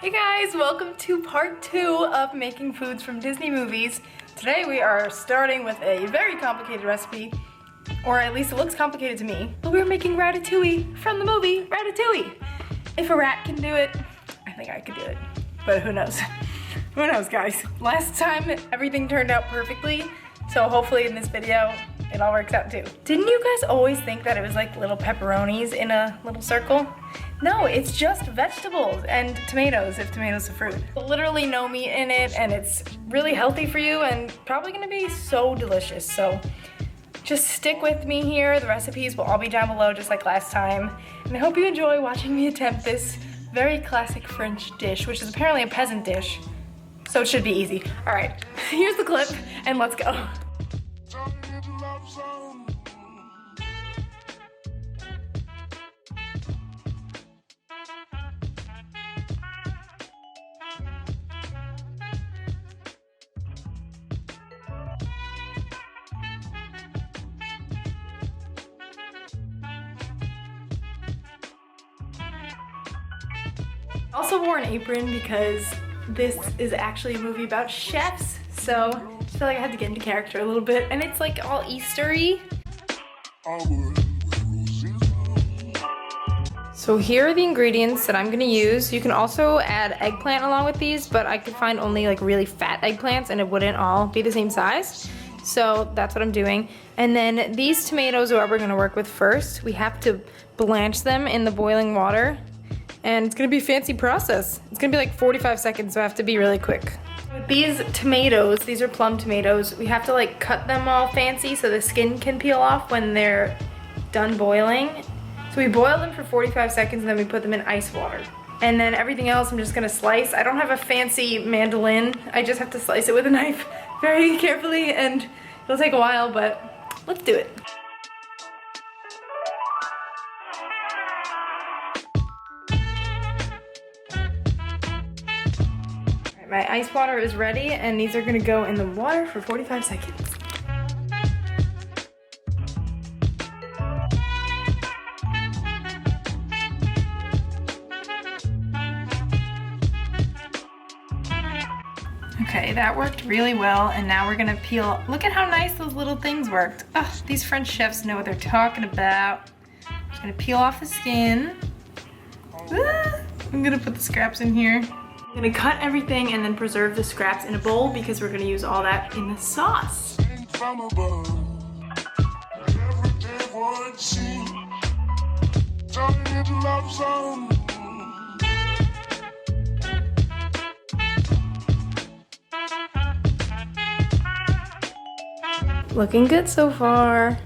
Hey guys, welcome to part 2 of making foods from Disney movies. Today we are starting with a very complicated recipe, or at least it looks complicated to me. But we're making ratatouille from the movie Ratatouille. If a rat can do it, I think I could do it. But who knows? Who knows, guys? Last time everything turned out perfectly, so hopefully in this video it all works out too. Didn't you guys always think that it was like little pepperonis in a little circle? No, it's just vegetables and tomatoes, if tomatoes are fruit. Literally no meat in it, and it's really healthy for you and probably gonna be so delicious. So just stick with me here. The recipes will all be down below just like last time. And I hope you enjoy watching me attempt this very classic French dish, which is apparently a peasant dish. So it should be easy. All right, here's the clip and let's go. I also wore an apron because this is actually a movie about chefs, so I feel like I had to get into character a little bit, and it's like all Eastery. So here are the ingredients that I'm gonna use. You can also add eggplant along with these, but I could find only like really fat eggplants and it wouldn't all be the same size. So that's what I'm doing. And then these tomatoes are what we're gonna work with first. We have to blanch them in the boiling water. And it's gonna be a fancy process. It's gonna be like 45 seconds, so I have to be really quick. With these tomatoes, these are plum tomatoes, we have to like cut them all fancy so the skin can peel off when they're done boiling. So we boil them for 45 seconds and then we put them in ice water. And then everything else I'm just gonna slice. I don't have a fancy mandolin. I just have to slice it with a knife very carefully, and it'll take a while, but let's do it. My ice water is ready, and these are gonna go in the water for 45 seconds. Okay, that worked really well, and now we're gonna peel. Look at how nice those little things worked. Oh, these French chefs know what they're talking about. I'm just gonna peel off the skin. I'm gonna put the scraps in here. I'm gonna cut everything and then preserve the scraps in a bowl because we're gonna use all that in the sauce. Looking good so far.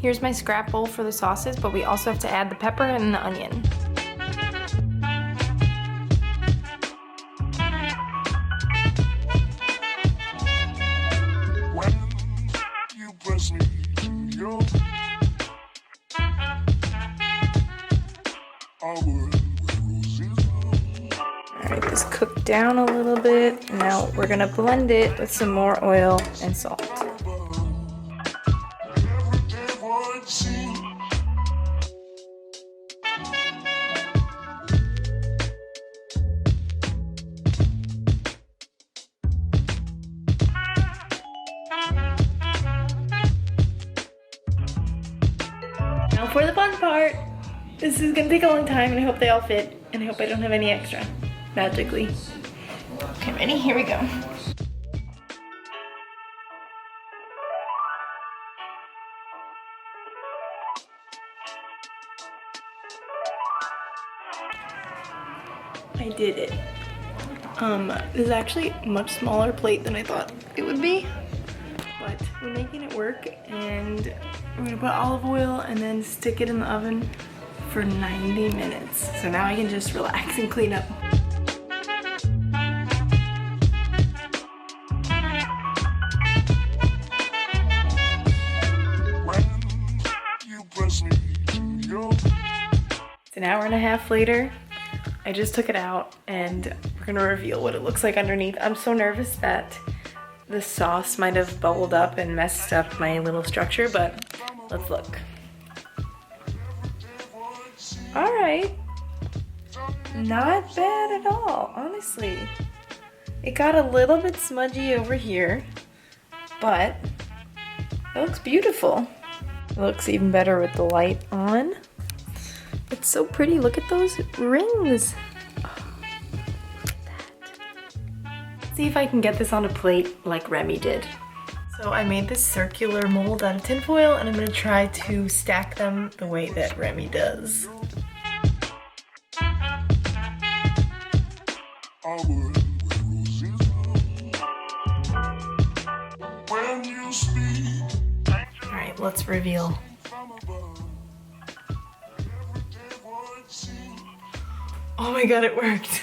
Here's my scrap bowl for the sauces, but we also have to add the pepper and the onion. Alright, this cooked down a little bit. Now we're gonna blend it with some more oil and salt. Now for the fun part. This is gonna take a long time, and I hope they all fit, and I hope I don't have any extra, magically. Okay, ready? Here we go. I did it. This is actually a much smaller plate than I thought it would be, but we're making it work, and we're gonna put olive oil and then stick it in the oven for 90 minutes. So now I can just relax and clean up. It's an hour and a half later. I just took it out, and we're gonna reveal what it looks like underneath. I'm so nervous that the sauce might have bubbled up and messed up my little structure, but let's look. All right. not bad at all, honestly. It got a little bit smudgy over here, but it looks beautiful. It looks even better with the light on. It's so pretty. Look at those rings. Oh, look at that. See if I can get this on a plate like Remy did. So I made this circular mold out of tinfoil, and I'm gonna try to stack them the way that Remy does. Alright, let's reveal. Oh my god, it worked!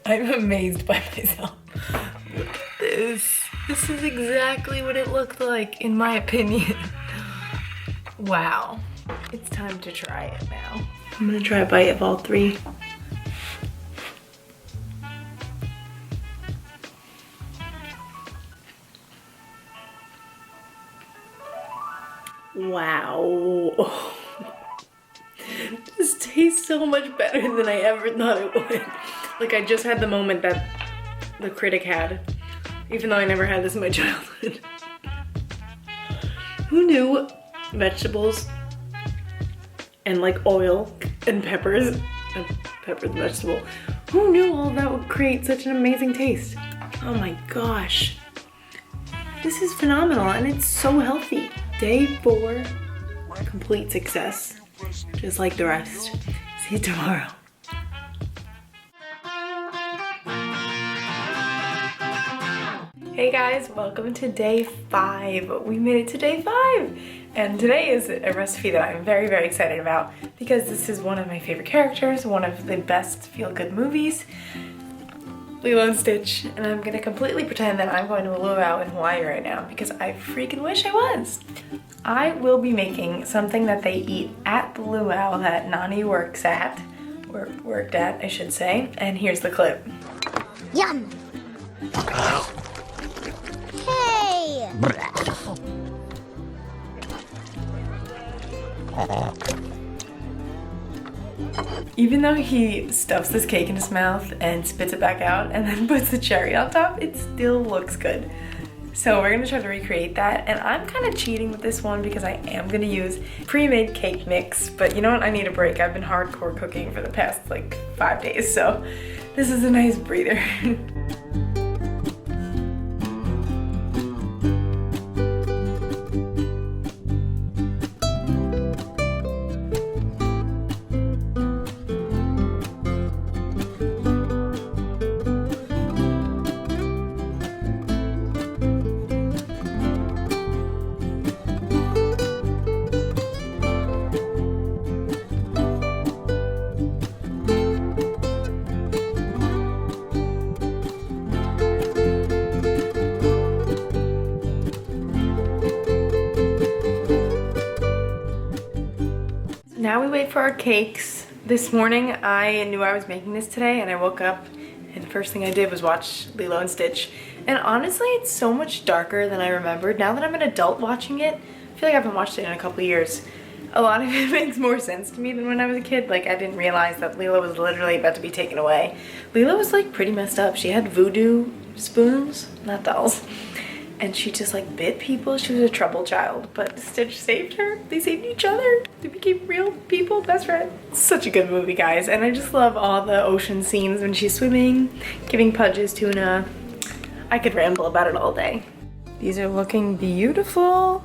I'm amazed by myself. Look at this. This is exactly what it looked like, in my opinion. Wow. It's time to try it now. I'm gonna try a bite of all three. Wow. This tastes so much better than I ever thought it would. Like, I just had the moment that the critic had, even though I never had this in my childhood. Who knew vegetables and like oil and peppers, pepper's vegetable, who knew all that would create such an amazing taste? Oh my gosh. This is phenomenal, and it's so healthy. Day 4, complete success. Just like the rest. See you tomorrow. Hey guys, welcome to day 5. We made it to day 5. And today is a recipe that I'm very, very excited about because this is one of my favorite characters, one of the best feel-good movies, Lilo and Stitch, and I'm gonna completely pretend that I'm going to a luau in Hawaii right now because I freaking wish I was. I will be making something that they eat at the luau that Nani works at, or worked at, I should say, and here's the clip. Yum! Hey! Even though he stuffs this cake in his mouth and spits it back out and then puts the cherry on top, it still looks good. So we're gonna try to recreate that, and I'm kind of cheating with this one because I am gonna use pre-made cake mix, but you know what, I need a break. I've been hardcore cooking for the past like 5 days, so this is a nice breather. Now we wait for our cakes. This morning I knew I was making this today, and I woke up and the first thing I did was watch Lilo and Stitch. And honestly, it's so much darker than I remembered. Now that I'm an adult watching it, I feel like I haven't watched it in a couple years. A lot of it makes more sense to me than when I was a kid. Like, I didn't realize that Lilo was literally about to be taken away. Lilo was like pretty messed up. She had voodoo spoons, not dolls. And she just like bit people. She was a troubled child, but Stitch saved her. They saved each other. They became real people, best friends. Such a good movie, guys. And I just love all the ocean scenes when she's swimming, giving Pudge's tuna. I could ramble about it all day. These are looking beautiful.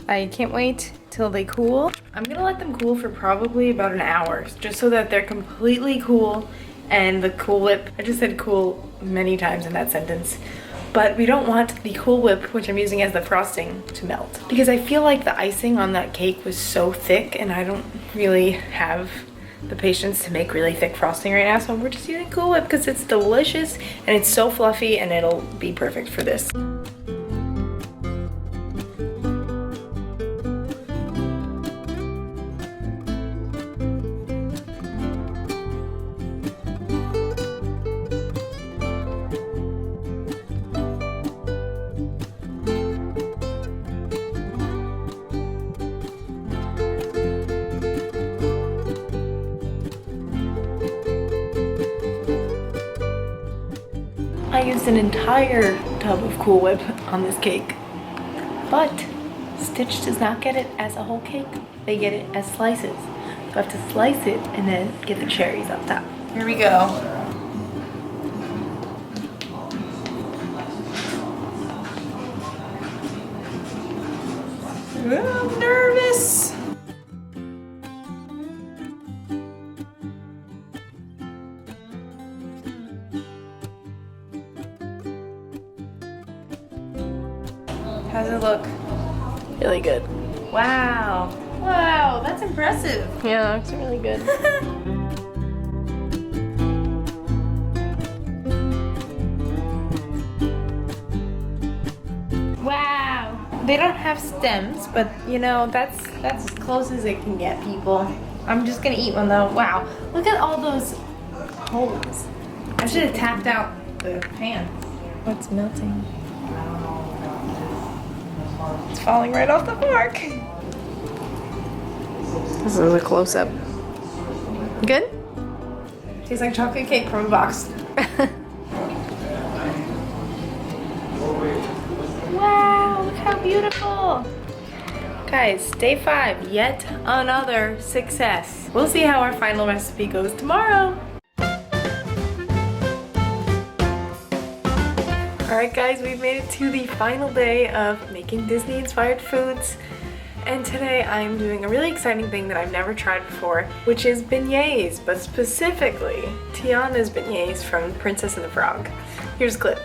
I can't wait till they cool. I'm gonna let them cool for probably about an hour, just so that they're completely cool. And the Cool Whip, I just said cool many times in that sentence. But we don't want the Cool Whip, which I'm using as the frosting, to melt. Because I feel like the icing on that cake was so thick, and I don't really have the patience to make really thick frosting right now. So we're just using Cool Whip because it's delicious and it's so fluffy, and it'll be perfect for this. an entire tub of Cool Whip on this cake. But Stitch does not get it as a whole cake. They get it as slices. So I have to slice it and then get the cherries on top. Here we go. I'm nervous. How's it look? Really good. Wow. Wow, that's impressive. Yeah, it looks really good. Wow. They don't have stems, but you know, that's as close as it can get, people. I'm just gonna eat one though. Wow. Look at all those holes. I should have tapped out the pan. What's melting? It's falling right off the fork. This is a close-up. Good? Tastes like chocolate cake from a box. Wow, look how beautiful. Guys, day 5, yet another success. We'll see how our final recipe goes tomorrow. Alright guys, we've made it to the final day of making Disney-inspired foods. And today I'm doing a really exciting thing that I've never tried before, which is beignets, but specifically Tiana's beignets from Princess and the Frog. Here's a clip.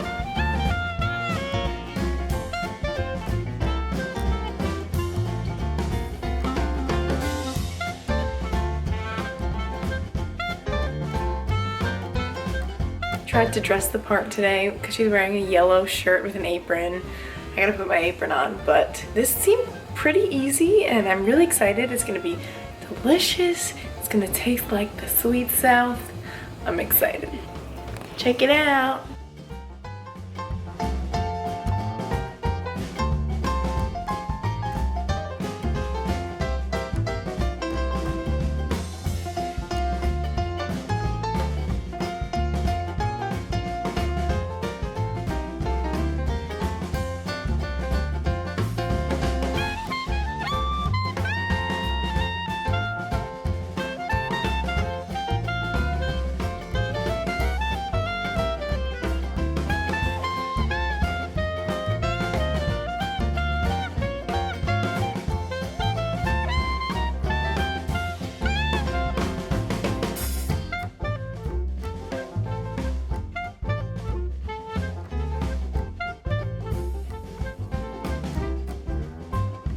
Tried to dress the part today because she's wearing a yellow shirt with an apron. I gotta put my apron on, but this seemed pretty easy and I'm really excited. It's gonna be delicious. It's gonna taste like the sweet South. I'm excited. Check it out.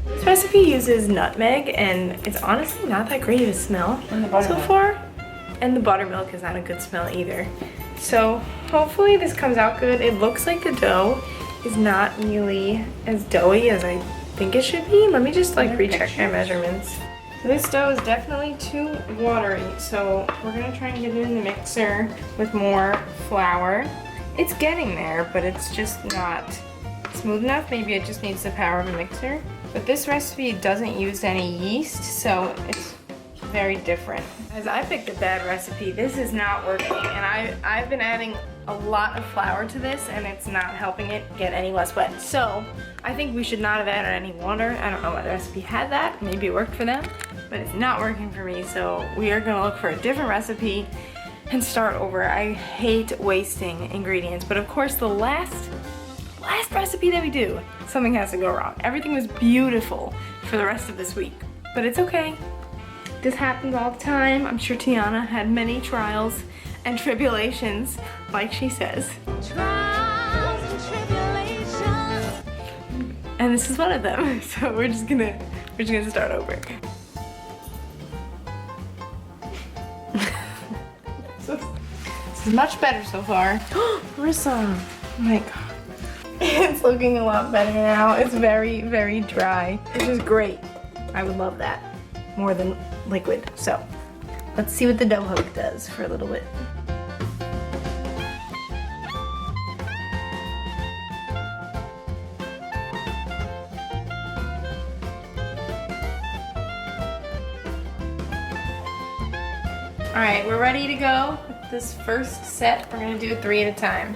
This recipe uses nutmeg and it's honestly not that great of a smell so far. And the buttermilk is not a good smell either. So hopefully this comes out good. It looks like the dough is not nearly as doughy as I think it should be. Let me just like recheck my measurements. So this dough is definitely too watery. So we're gonna try and get it in the mixer with more flour. It's getting there, but it's just not smooth enough. Maybe it just needs the power of a mixer. But this recipe doesn't use any yeast, so it's very different. As I picked a bad recipe, this is not working, and I've been adding a lot of flour to this, and it's not helping it get any less wet. So I think we should not have added any water. I don't know why the recipe had that. Maybe it worked for them, but it's not working for me. So we are gonna look for a different recipe and start over. I hate wasting ingredients, but of course the last recipe that we do, something has to go wrong. Everything was beautiful for the rest of this week, but it's okay. This happens all the time. I'm sure Tiana had many trials and tribulations, like she says. Trials and tribulations. And this is one of them. So we're just gonna start over. This is much better so far. Marissa, oh my god. It's looking a lot better now. It's very, very dry, which is great. I would love that more than liquid. So let's see what the dough hook does for a little bit. All right, we're ready to go with this first set. We're gonna do 3 at a time.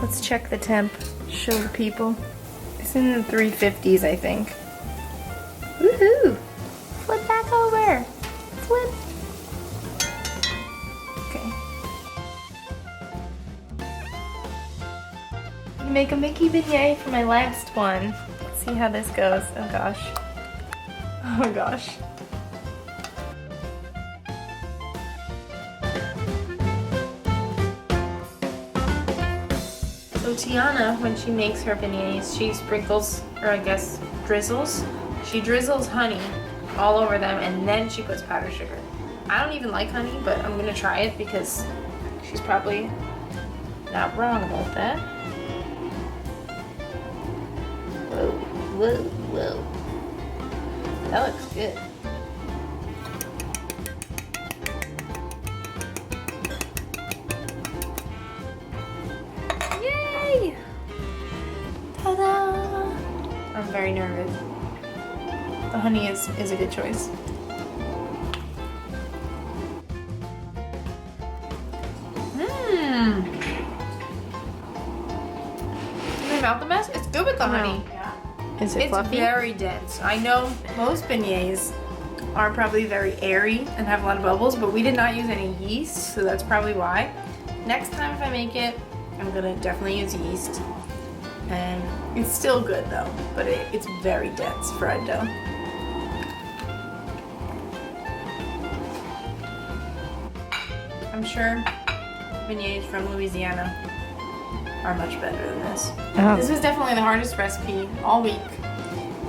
Let's check the temp. Show the people. It's in the 350s, I think. Woohoo! Flip back over. Flip. Okay. Make a Mickey beignet for my last one. Let's see how this goes. Oh gosh. Oh gosh. So Tiana, when she makes her beignets, she sprinkles, or I guess drizzles. She drizzles honey all over them and then she puts powdered sugar. I don't even like honey, but I'm gonna try it because she's probably not wrong about that. Whoa, whoa, whoa. That looks good. Yay! Ta-da! I'm very nervous. The honey is a good choice. Mmm. Did I mouth a mess? It's good with the honey. Is it fluffy? It's very dense. I know most beignets are probably very airy and have a lot of bubbles, but we did not use any yeast, so that's probably why. Next time if I make it, I'm gonna definitely use yeast. And it's still good though, but it's very dense fried dough. I'm sure beignets from Louisiana are much better than this. Oh. This was definitely the hardest recipe all week,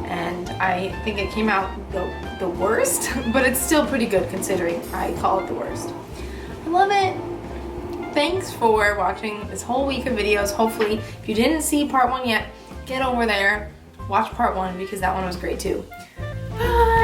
and I think it came out the worst, but it's still pretty good considering I call it the worst. I love it. Thanks for watching this whole week of videos. Hopefully, if you didn't see part 1 yet, get over there, watch part 1 because that one was great too. Bye!